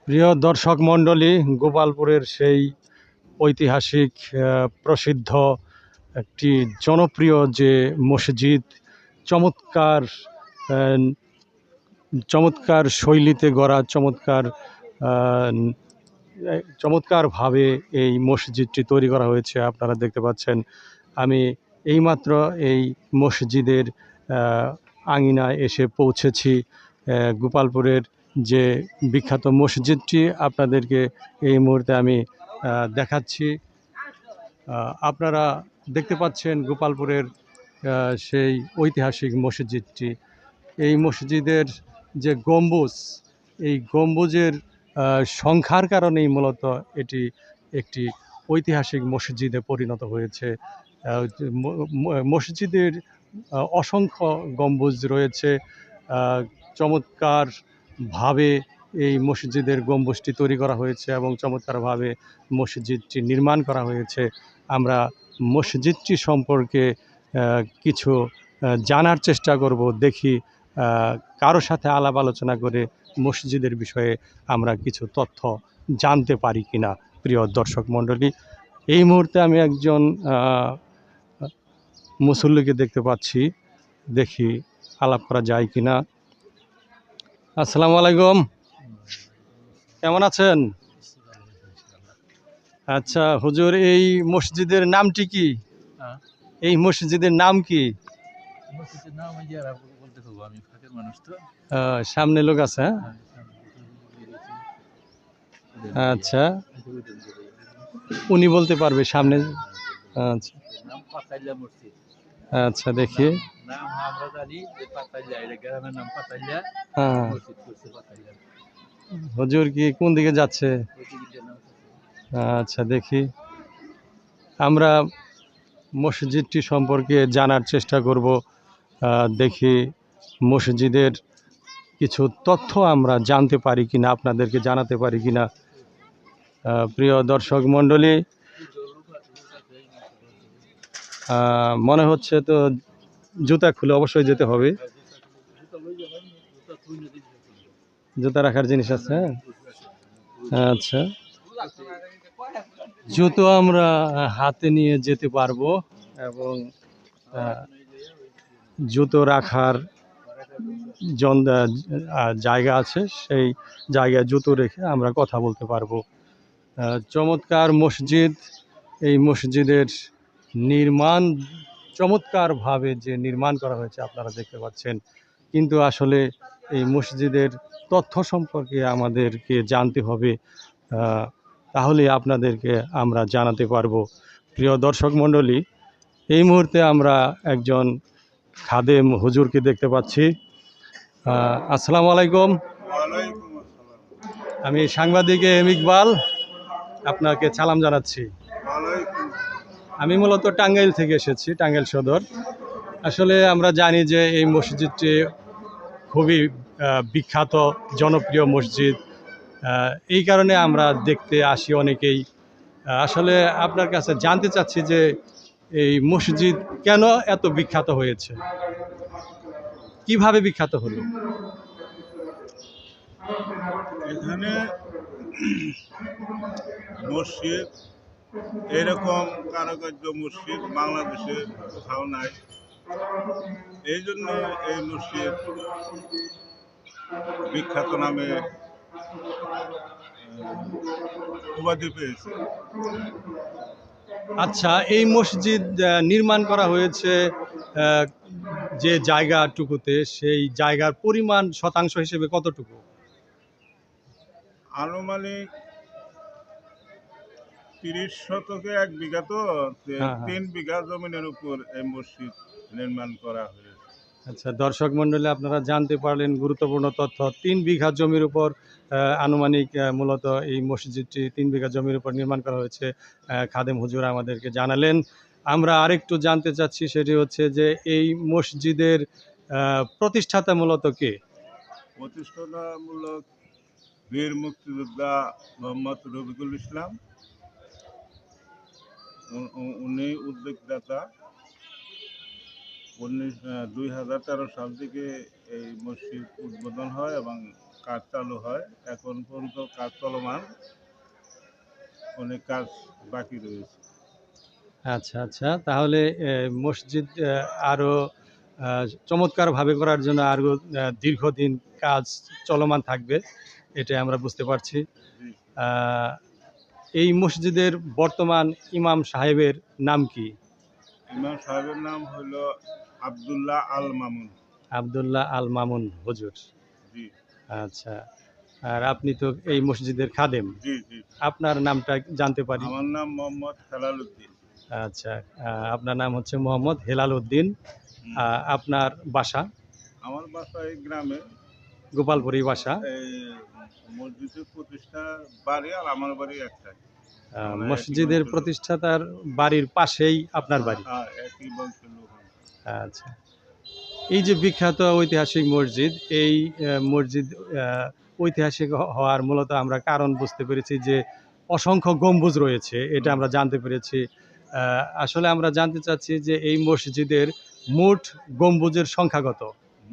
প্রিয় দর্শক মণ্ডলী, গোপালপুরের সেই ঐতিহাসিক প্রসিদ্ধ একটি জনপ্রিয় যে মসজিদ, চমৎকার আহ, চমৎকার শৈলীতে গড়া, চমৎকারভাবে এই মসজিদটি তৈরি করা হয়েছে। আপনারা দেখতে পাচ্ছেন, আমি এইমাত্র এই মসজিদের আঙিনায় এসে পৌঁছেছি। গোপালপুরের যে বিখ্যাত মসজিদটি আপনাদেরকে এই মুহূর্তে আমি দেখাচ্ছি। আপনারা দেখতে পাচ্ছেন গোপালপুরের সেই ঐতিহাসিক মসজিদটি। এই মসজিদের যে গম্বুজ, এই গম্বুজের সংখ্যার কারণেই মূলত এটি একটি ঐতিহাসিক মসজিদে পরিণত হয়েছে। মসজিদের অসংখ্য গম্বুজ রয়েছে। চমৎকারভাবে এই মসজিদের গম্বুজটি তৈরি করা হয়েছে এবং চমৎকারভাবে মসজিদটি নির্মাণ করা হয়েছে। আমরা মসজিদটি সম্পর্কে কিছু জানার চেষ্টা করব। দেখি কারো সাথে আলাপ আলোচনা করে মসজিদের বিষয়ে আমরা কিছু তথ্য জানতে পারি কিনা। প্রিয় দর্শক মণ্ডলী, এই মুহূর্তে আমি একজন মুসল্লিকে দেখতে পাচ্ছি, দেখি আলাপ করা যায় কিনা। আসসালামু আলাইকুম, কেমন আছেন? আচ্ছা হুজুর, এই মসজিদের নামটি কি? এই মসজিদের নাম কি? সামনে লোক আছে। আচ্ছা, উনি বলতে পারবে সামনে। আচ্ছা আচ্ছা, দেখি। হুজুর কি কোন দিকে যাচ্ছে? আচ্ছা, দেখি। আমরা মসজিদটি সম্পর্কে জানার চেষ্টা করব। দেখি মসজিদের কিছু তথ্য আমরা জানতে পারি কিনা, আপনাদেরকে জানাতে পারি কিনা। প্রিয় দর্শক মণ্ডলী, মনে হচ্ছে তো জুতা খুলে অবশ্যই যেতে হবে। জুতা রাখার জিনিস আছে। আচ্ছা, জুতো আমরা হাতে নিয়ে যেতে পারবো এবং জুতো রাখার জায়গা আছে, সেই জায়গায় জুতো রেখে আমরা কথা বলতে পারবো। চমৎকার মসজিদ। এই মসজিদের নির্মাণ চমৎকারভাবে যে নির্মাণ করা হয়েছে আপনারা দেখতে পাচ্ছেন, কিন্তু আসলে এই মসজিদের তথ্য সম্পর্কে আমাদেরকে জানতে হবে, তাহলে আপনাদেরকে আমরা জানাতে পারবো। প্রিয় দর্শক মণ্ডলী, এই মুহূর্তে আমরা একজন খাদেম হুজুরকে দেখতে পাচ্ছি। আসসালামু আলাইকুম। আমি সাংবাদিক এম ইকবাল, আপনাকে সালাম জানাচ্ছি। আমি মূলত টাঙ্গাইল থেকে এসেছি, টাঙ্গাইল সদর। আসলে আমরা জানি যে এই মসজিদটি খুবই বিখ্যাত, জনপ্রিয় মসজিদ। এই কারণে আমরা দেখতে আসি অনেকেই। আসলে আপনার কাছে জানতে চাচ্ছি যে এই মসজিদ কেন এত বিখ্যাত হয়েছে, কিভাবে বিখ্যাত হলো? এখানে মসজিদ এরকম কারুকার্য মসজিদ বাংলাদেশে কোথাও নাই। এই জন্য এই মসজিদ বিখ্যাত নামে উপাধি পেয়েছে। আচ্ছা, এই মসজিদ নির্মাণ করা হয়েছে যে জায়গাটুকুতে, সেই জায়গার পরিমাণ শতাংশ হিসেবে কতটুকু? আনুমানিক 30 শতকে 1 বিঘা, তো 3 বিঘা জমিনের উপর এই মসজিদ নির্মাণ করা হয়েছে। আচ্ছা দর্শক মণ্ডলী, আপনারা জানতে পারলেন গুরুত্বপূর্ণ তথ্য। 3 বিঘা জমির উপর আনুমানিক মূলত এই মসজিদটি 3 বিঘা জমির উপর নির্মাণ করা হয়েছে, খাদেম হুজুর আমাদেরকে জানালেন। আমরা আরেকটু জানতে চাচ্ছি, সেটি হচ্ছে যে এই মসজিদের প্রতিষ্ঠাতা মূলত কে? প্রতিষ্ঠাতামূলক বীর মুক্তিযোদ্ধা মোহাম্মদ রফিকুল ইসলাম, উনি উদ্যোগদাতা। 2013 সাল থেকে এই মসজিদ উদ্বোধন হয় এবং কাজ চালু হয়, এখন পর্যন্ত কাজ চলমান, অনেক কাজ বাকি রয়েছে। আচ্ছা আচ্ছা, তাহলে মসজিদ আরও চমৎকারভাবে করার জন্য আরও দীর্ঘদিন কাজ চলমান থাকবে, এটা আমরা বুঝতে পারছি। জি। আহ, এই মসজিদের বর্তমান ইমাম সাহেবের নাম কি? ইমাম সাহেবের নাম হইল আব্দুল্লাহ আল মামুন। আব্দুল্লাহ আল মামুন হুজুর। জি আচ্ছা, আর আপনি তো এই মসজিদের খাদেম, জি জি। আপনার নামটা জানতে পারি? আমার নাম মোহাম্মদ হেলাল উদ্দিন। আচ্ছা, আপনার নাম হচ্ছে মোহাম্মদ হেলাল উদ্দিন। আপনার বাসা? আমার বাসা এই গ্রামে। গোপালপুরি বাসা। এই মসজিদের প্রতিষ্ঠা বাড়ি আর আমার বাড়ি একটাই। আমরা একই মসজিদের বংশের লোক। প্রতিষ্ঠাতার বাড়ির পাশেই আপনার বাড়ি? হ্যাঁ, একই বংশের লোক আমরা। আচ্ছা, এই যে বিখ্যাত ঐতিহাসিক মসজিদ, এই মসজিদ ঐতিহাসিক হওয়ার মূলত আমরা কারণ বুঝতে পেরেছি যে অসংখ্য গম্বুজ রয়েছে, এটা আমরা জানতে পেরেছি। আসলে আমরা জানতে চাচ্ছি যে এই মসজিদের মোট গম্বুজের সংখ্যা কত?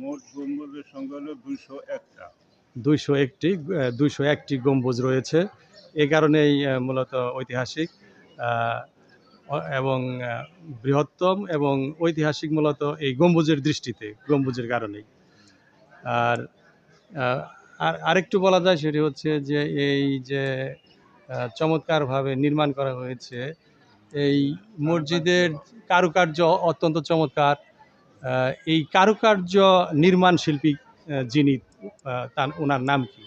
মোট গম্বুজের সংখ্যা হলো 201টা। 201টি গম্বুজ রয়েছে, এ কারণেই মূলত ঐতিহাসিক এবং বৃহত্তম এবং ঐতিহাসিক মূলত এই গম্বুজের দৃষ্টিতে, গম্বুজের কারণেই। আর আরেকটু বলা যায় সেটি হচ্ছে যে এই যে চমৎকারভাবে নির্মাণ করা হয়েছে, এই মসজিদের কারুকার্য অত্যন্ত চমৎকার। এই কারুকার্য নির্মাণ শিল্পী যিনি, তার ওনার নাম কি?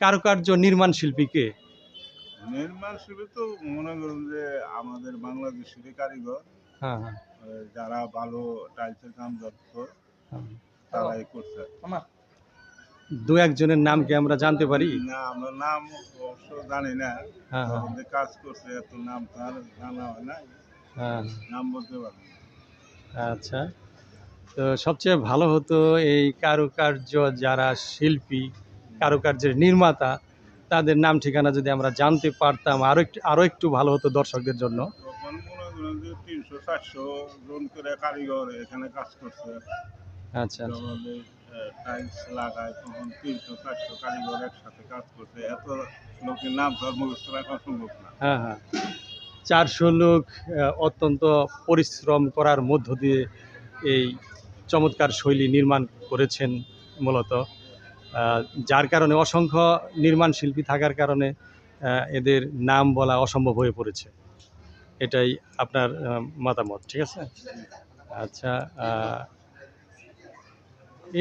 কারুকার্য নির্মাণ শিল্পী কে? নির্মাণ শিল্পী তো মনে করুন যে আমাদের বাংলাদেশের কারিগর, হ্যাঁ হ্যাঁ, যারা ভালো টাইলসের কাম করত হ্যাঁ। তারাই করছে। দু একজনের নাম কি আমরা জানতে পারি? না, আমরা নাম অবশ্য জানি না। হ্যাঁ হ্যাঁ, তখন যে কাজ করছে এত নাম তার জানা হয় না, হ্যাঁ। নাম বলতে পারি না। আচ্ছা, তো সবচেয়ে ভালো হতো এই কারুকার্য যারা শিল্পী, কারুকার্যের নির্মাতা, তাদের নাম ঠিকানা যদি আমরা জানতে পারতাম আরো একটু ভালো হতো দর্শকদের জন্য। তখন মনে করেন যে 300-400 জন করে কারিগর এখানে কাজ করছে। আচ্ছা আচ্ছা, যখন টাইলস লাগায় তখন 300-400 কারিগর একসাথে কাজ করছে। এত লোকের নাম তো আর মুখস্থ রাখা সম্ভব না। হ্যাঁ হ্যাঁ, 400 লোক অত্যন্ত পরিশ্রম করার মধ্য দিয়ে এই চমৎকার শৈলী নির্মাণ করেছেন মূলত, যার কারণে অসংখ্য নির্মাণ শিল্পী থাকার কারণে এদের নাম বলা অসম্ভব হয়ে পড়েছে। এটাই আপনার মতামত, ঠিক আছে? আচ্ছা,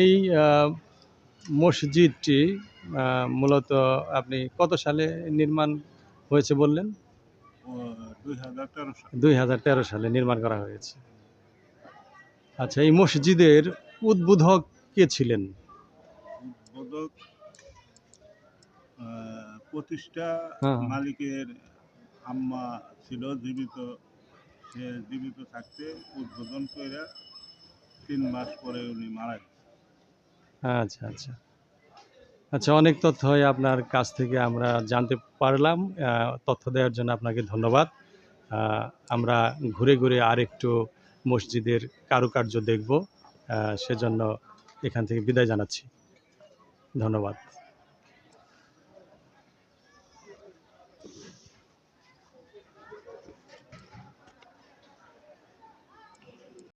এই মসজিদটি মূলত আপনি কত সালে নির্মাণ হয়েছে বললেন? 2013 সাল। 2013 সালে নির্মাণ করা হয়েছে। আচ্ছা, এই মসজিদের উদ্বোধক কে ছিলেন? উদ্বোধক প্রতিষ্ঠা হ্যাঁ হ্যাঁ, মালিকের আম্মা ছিল জীবিত। সে জীবিত থাকতে উদ্বোধন করে 3 মাস পরে উনি মারা গেছেন। আচ্ছা আচ্ছা আচ্ছা, অনেক তথ্যই আপনার কাছ থেকে আমরা জানতে পারলাম। তথ্য দেওয়ার জন্য আপনাকে ধন্যবাদ। আমরা ঘুরে ঘুরে আরেকটু মসজিদের কারুকার্য দেখব, সেজন্য এখান থেকে বিদায় জানাচ্ছি। ধন্যবাদ।